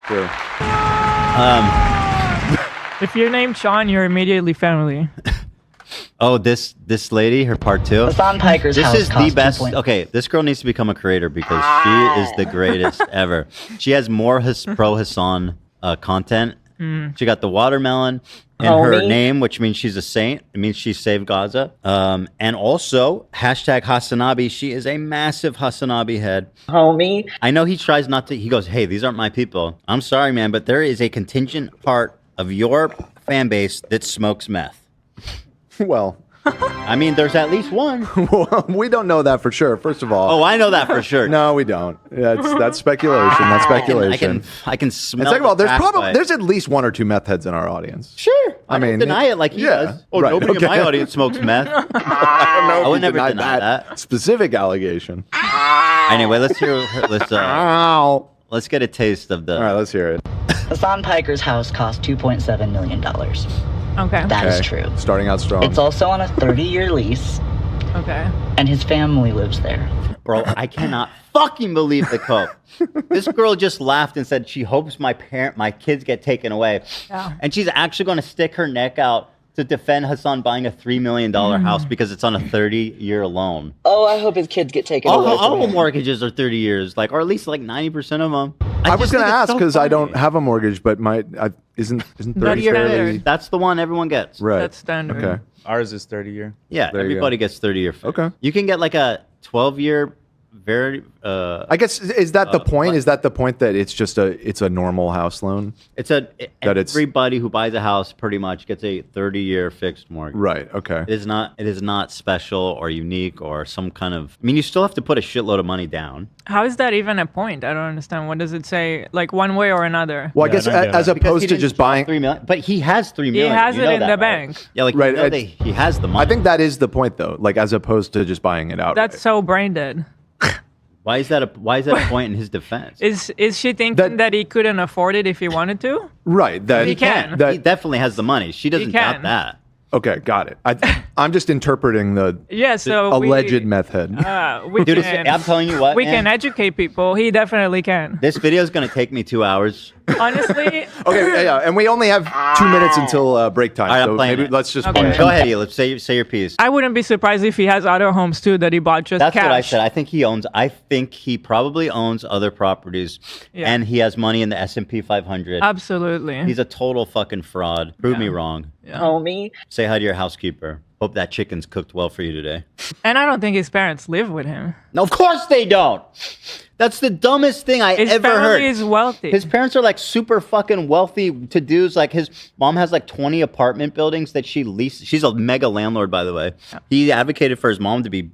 True. If you're named Sean, you're immediately family. Oh, this lady, her part two. Hassan Piker's This house is the cost best. 2 point- Okay, this girl needs to become a creator because she is the greatest ever. She has more pro Hassan content. She got the watermelon in her Homie. name, which means she's a saint. It means she saved Gaza. And also hashtag Hassanabi. She is a massive Hassanabi head. Homie. I know he tries not to. He goes, "Hey, these aren't my people. I'm sorry, man, but there is a contingent part of your fan base that smokes meth." Well, I mean, there's at least one. we don't know that for sure. First of all, Oh, I know that for sure. no, we don't. That's speculation. That's speculation. I can smell. And second of all, the there's crack probably pipe. there's at least 1 or 2 meth heads in our audience. Sure. I mean, don't deny it like he does. Oh, right, nobody okay. in my audience smokes meth. I don't know. I if would you never denied deny that. specific allegation. Anyway, let's hear. Ow. Let's get a taste of the. All right, let's hear it. Hassan Piker's house cost $2.7 million. Okay. That is Okay. true. Starting out strong. It's also on a 30-year lease, Okay. and his family lives there. Bro, I cannot fucking believe the cope. This girl just laughed and said she hopes my kids get taken away. Yeah. And she's actually going to stick her neck out to defend Hassan buying a $3 million house because it's on a 30-year loan. Oh, I hope his kids get taken away. All mortgages are 30 years, like, or at least like 90% of them. I was just going to think it's ask so because I funny. don't have a mortgage, but isn't 30 That's fairly standard. That's the one everyone gets. right? That's standard. Okay. Ours is 30-year. Yeah, There you everybody go. gets 30-year. Okay. You can get like a 12-year, very. I guess is that the point? what? Is that the point that it's just a normal house loan? It's Everybody who buys a house pretty much gets a 30-year fixed mortgage. Right. Okay. It is not special or unique or some kind of. I mean, you still have to put a shitload of money down. How is that even a point? I don't understand. What does it say? Like one way or another? Well, I Yeah, guess I don't get as it. Because opposed he to didn't just drop buying. $3 million, but he has $3 million. has You it know in that, the right? bank. Yeah, like Right, you know that he has the money. I think that is the point, though. Like as opposed to just buying it out. That's so brain dead. Why is that a point in his defense? Is she thinking That- that he couldn't afford it if he wanted to? right. That He can. That, He definitely has the money. She doesn't doubt can. that. okay, got it. I'm just interpreting the Yeah. So alleged meth head. We Dude, can, I'm telling you what, we man. can educate people. He definitely can. This video is going to take me 2 hours. Honestly, Okay, yeah, and we only have 2 minutes until break time. All right, I'm so playing maybe it. let's just Okay. play it. Go ahead, Elif. Say your piece. I wouldn't be surprised if he has other homes too that he bought just That's cash. what I said. I think he probably owns other properties, Yeah. and he has money in the S&P 500. Absolutely. He's a total fucking fraud. Prove me wrong. Homie. Say hi to your housekeeper. Hope that chicken's cooked well for you today. And I don't think his parents live with him. No, of course they don't. That's the dumbest thing I His ever family heard. is wealthy. His parents are like super fucking wealthy to do's. Like his mom has like 20 apartment buildings that she leases. She's a mega landlord, by the way. He advocated for his mom to be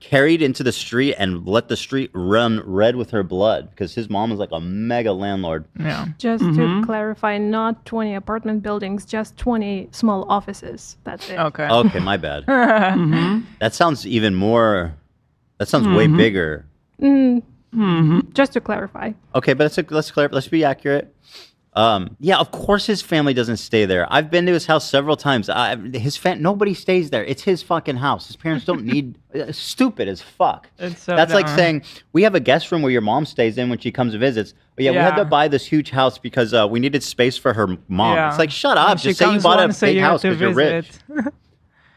carried into the street and let the street run red with her blood because his mom is like a mega landlord. Yeah. Just to clarify, not 20 apartment buildings, just 20 small offices. That's it. Okay. Okay, my bad. That sounds even more. That sounds way bigger. Just to clarify. Okay, but let's be accurate. Yeah, of course his family doesn't stay there. I've been to his house several times. Nobody stays there. It's his fucking house. His parents don't need. Stupid as fuck. It's so That's like dumb. saying we have a guest room where your mom stays in when she comes and visits. But yeah, we had Yeah. to buy this huge house because we needed space for her mom. Yeah. It's like shut When up. she Just say you comes bought a once big year house to because you're rich. visit.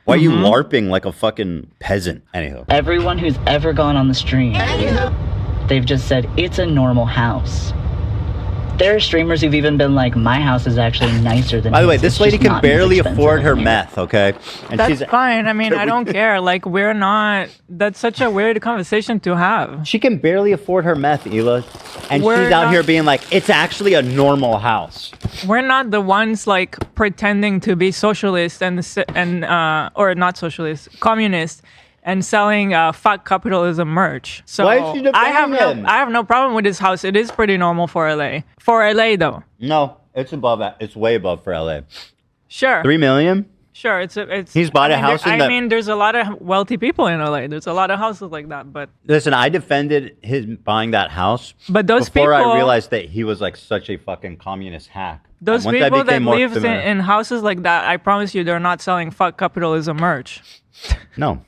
Why are you LARPing like a fucking peasant? Anyhow. Everyone who's ever gone on the stream, they've just said it's a normal house. There are streamers who've even been like, my house is actually nicer than By the way, his. this It's lady just can not as barely expensive afford in her here." meth, okay? And That's fine. I mean, I don't care. Like, we're not. That's such a weird conversation to have. She can barely afford her meth, Ela. And We're she's out not- here being like, it's actually a normal house. We're not the ones like pretending to be socialist and or not socialist, communist, and selling fuck capitalism merch. So Why is she defending him? I have no problem with this house. It is pretty normal for LA. For LA though. No, it's above that. It's way above for LA. Sure. 3 million? Sure. It's. He's bought a I mean, house in I the- mean, there's a lot of wealthy people in LA. There's a lot of houses like that, but Listen, I defended his buying that house. But those before people- I realized that he was like such a fucking communist hack. those And once I people that became more live familiar- in houses like that, I promise you, they're not selling fuck capitalism merch. No.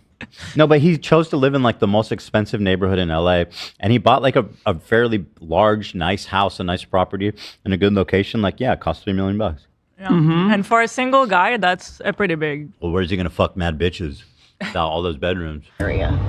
No, but he chose to live in like the most expensive neighborhood in LA, and he bought like a fairly large, nice house, a nice property in a good location. Like, yeah, it cost $3 million. Yeah. And for a single guy, that's a pretty big. Well, where's he gonna fuck mad bitches without all those bedrooms? area.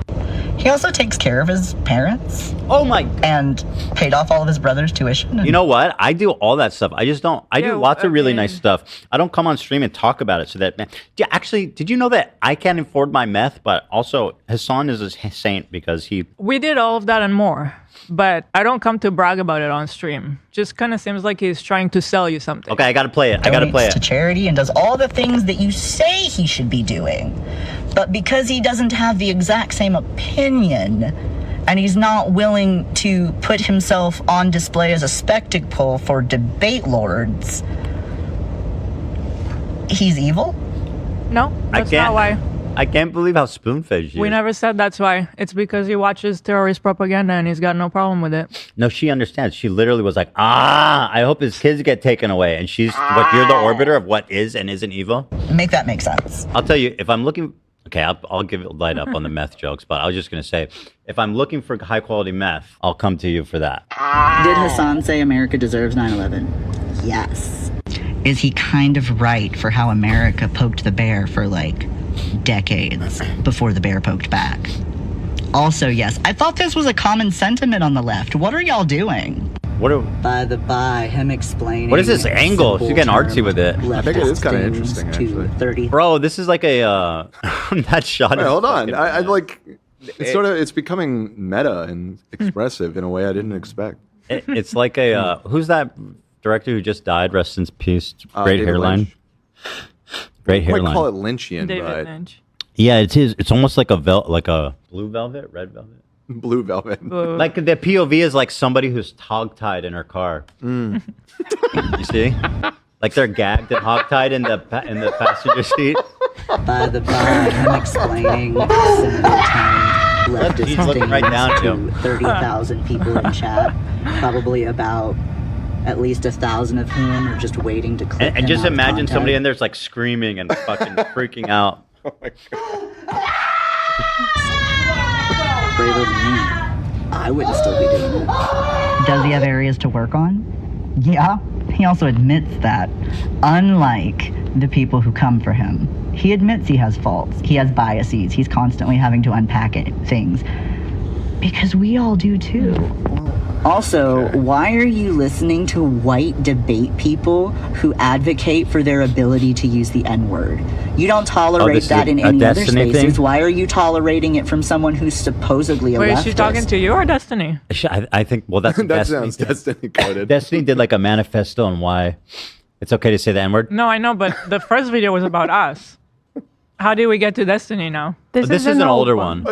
He also takes care of his parents. Oh my! And paid off all of his brother's tuition. You know what? I do all that stuff. I just don't. I do lots of really nice mean- stuff. I don't come on stream and talk about it so that. Man, actually, did you know that I can't afford my meth, but also Hassan is a saint because he. We did all of that and more, but I don't come to brag about it on stream. Just kind of seems like he's trying to sell you something. Okay, I gotta play it. I gotta play it. To charity and does all the things that you say he should be doing. But because he doesn't have the exact same opinion, and he's not willing to put himself on display as a spectacle for debate lords, he's evil? No, that's not why. I can't believe how spoon-fed she We is. never said that's why. It's because he watches terrorist propaganda and he's got no problem with it. No, she understands. She literally was like, I hope his kids get taken away. And she's, you're the orbiter of what is and isn't evil? Make that make sense. I'll tell you, if I'm looking, okay, I'll give it light up on the meth jokes, but I was just going to say, if I'm looking for high-quality meth, I'll come to you for that. Did Hassan say America deserves 9/11? Yes. Is he kind of right for how America poked the bear for, like, decades before the bear poked back? Also, yes. I thought this was a common sentiment on the left. What are y'all doing? By the by, him explaining. What is this angle? She's getting artsy with it. I think it is kind of interesting, actually. 30. Bro, this is like a that shot. Wait, is hold on. fucking I bad. like. It's it's becoming meta and expressive in a way I didn't expect. It's like a who's that director who just died? Rest in peace. Great David hairline. Lynch. Great I might hairline. call it Lynchian, David but Lynch. Yeah, it is. It's almost like a blue velvet, red velvet. Blue Velvet. Like the POV is like somebody who's hog-tied in her car. You see? Like they're gagged and hog-tied in the passenger seat. By the by, him explaining leftist He's looking right down to him. 30,000 people in chat, probably about at least 1,000 of whom are just waiting to click. And just him out of imagine somebody content. in there's like screaming and fucking freaking out. Oh my god. Braver than me. I wouldn't still be doing it. Does he have areas to work on? Yeah. He also admits that, unlike the people who come for him, he admits he has faults. He has biases. He's constantly having to unpack things. Because we all do too. Also, why are you listening to white debate people who advocate for their ability to use the N-word? You don't tolerate this is that in a any other Destiny spaces. thing? Why are you tolerating it from someone who's supposedly a Wait, leftist? is she talking to you or Destiny? I think, well, that's what That Destiny sounds did. Destiny coded. Destiny did like a manifesto on why it's okay to say the N-word. No, I know, but the first video was about us. How did we get to Destiny now? This is an older one.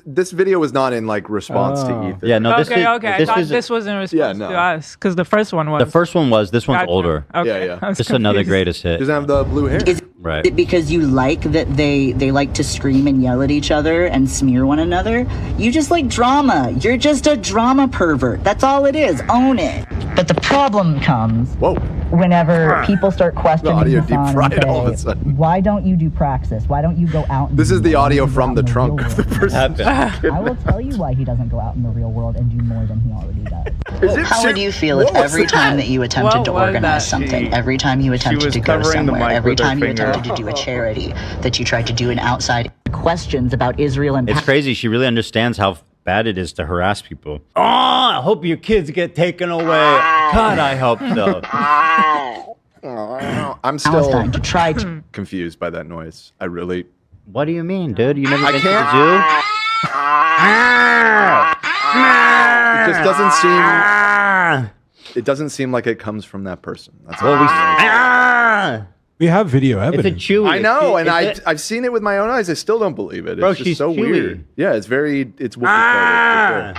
This video was not in like response to Ethan. Yeah, no, this Okay, is, okay. I This thought is, this was in response no. to us because the first one was. the first one was, this one's Gotcha. older. Okay. Yeah. I was This is another confused. greatest hit. Doesn't have the blue hair. Is Right. it because you like that they like to scream and yell at each other and smear one another? You just like drama. You're just a drama pervert. That's all it is. Own it. But the problem comes Whoa. whenever people start questioning audio Hassan deep fried and say, all of a sudden. why don't you do praxis? Why don't you go out and This do is the more? Why audio don't you go from out the in real trunk of the world?" person. I will tell you why he doesn't go out in the real world and do more than he already does. Is it How would you feel if what was every that? time that you attempted What to was organize that? something, every time you attempted was to go covering the somewhere, mic every with her time you finger. attempted to do a charity, that you tried to do an outside questions about Israel and It's crazy. She really understands how bad it is to harass people. Oh, I hope your kids get taken away. God, I hope so. I'm Palestine still to try to confused by that noise. I really. What do you mean, dude? You never I been to can't- the It just doesn't seem. zoo? It doesn't seem like it comes from that person. That's Well, all. We have video it's a evidence. chewy. I know, and It's I've seen it with my own eyes. I still don't believe it. Bro, It's just she's so chewy. weird. Yeah, it's very. It's Whoopi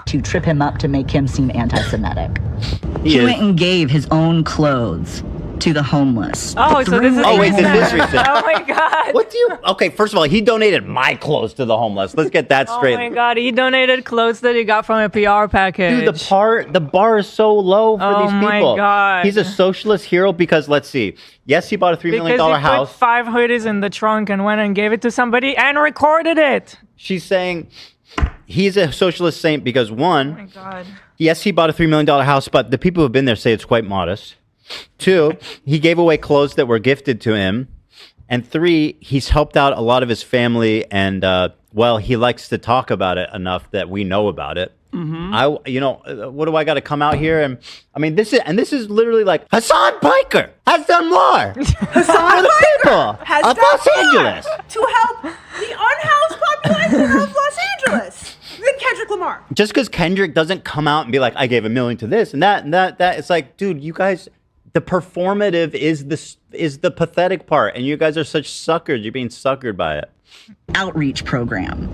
to trip him up to make him seem anti-Semitic. He He is. went and gave his own clothes to the homeless. Oh, so this is Oh, wait, recent. this is recent. Oh my god. What do you? Okay, first of all, he donated my clothes to the homeless. Let's get that Oh straight. my god, he donated clothes that he got from a PR package. Dude, the bar is so low for Oh these my people. God. He's a socialist hero because let's see. Yes, he bought a $3 million because he house. put 5 hoodies in the trunk and went and gave it to somebody and recorded it. She's saying he's a socialist saint because Oh my one, god. yes, he bought a $3 million house, but the people who've been there say it's quite modest. 2, he gave away clothes that were gifted to him. And 3, he's helped out a lot of his family, and well, he likes to talk about it enough that we know about it. What do I got to come out here? And I mean, this is literally like Hassan Piker has done more Hassan for the people has of done Los more Angeles. to help the unhoused population of Los Angeles than Kendrick Lamar. Just because Kendrick doesn't come out and be like, I gave $1 million to this and that and that, it's like, dude, you guys, the performative is the pathetic part, and you guys are such suckers. You're being suckered by it. Outreach program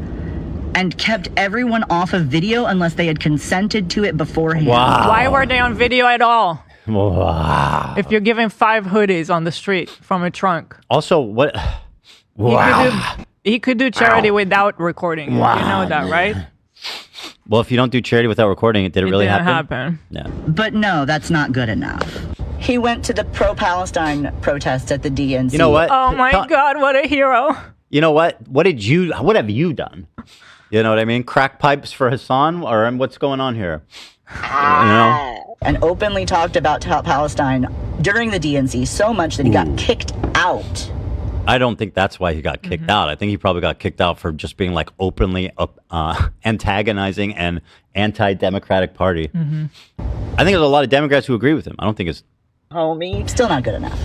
and kept everyone off of video unless they had consented to it beforehand. Wow. Why were they on video at all? Wow. If you're giving 5 hoodies on the street from a trunk. Also, what? He Wow. could do charity without recording it. Wow, You know that, right? Well, if you don't do charity without recording it, did it really didn't happen? happen. Yeah. But no, that's not good enough. He went to the pro-Palestine protests at the DNC. You know what? Oh my god, what a hero. You know what? What have you done? You know what I mean? Crack pipes for Hassan, or what's going on here? You know? And openly talked about Palestine during the DNC so much that he got kicked out. I don't think that's why he got kicked out. I think he probably got kicked out for just being like openly antagonizing an anti-democratic party. I think there's a lot of Democrats who agree with him. I don't think it's Still not good enough.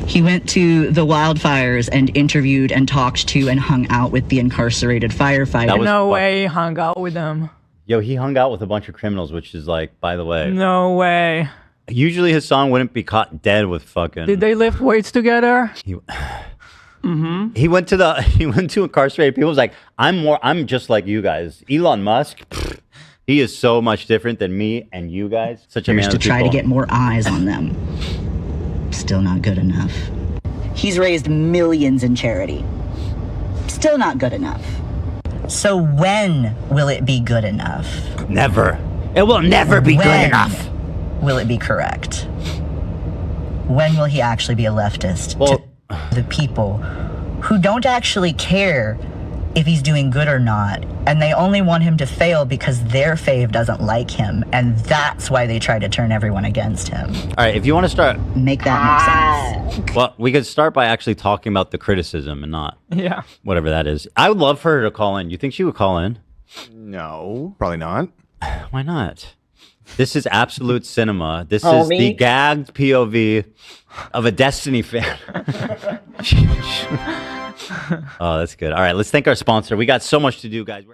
He went to the wildfires and interviewed and talked to and hung out with the incarcerated firefighters. That was No fuck- way he hung out with them. Yo, he hung out with a bunch of criminals, which is like, by the way, No way. usually Hassan wouldn't be caught dead with fucking. Did they lift weights together? He went to incarcerated people. Was like, I'm just like you guys. Elon Musk, he is so much different than me and you guys. Such a man to of the try to people. get more eyes on them. Still not good enough. He's raised millions in charity. Still not good enough. So when will it be good enough? Never. It will never be good When enough. will it be correct? When will he actually be a leftist Well, to the people who don't actually care if he's doing good or not, and they only want him to fail because their fave doesn't like him, and that's why they try to turn everyone against him. all right. If you want to start, Make that make sense. well, we could start by actually talking about the criticism and not Yeah. whatever that is. I would love for her to call in. You think she would call in? No, probably not. Why not? This is absolute cinema. This is the gagged POV of a Destiny fan. Oh, that's good. All right, let's thank our sponsor. We got so much to do, guys.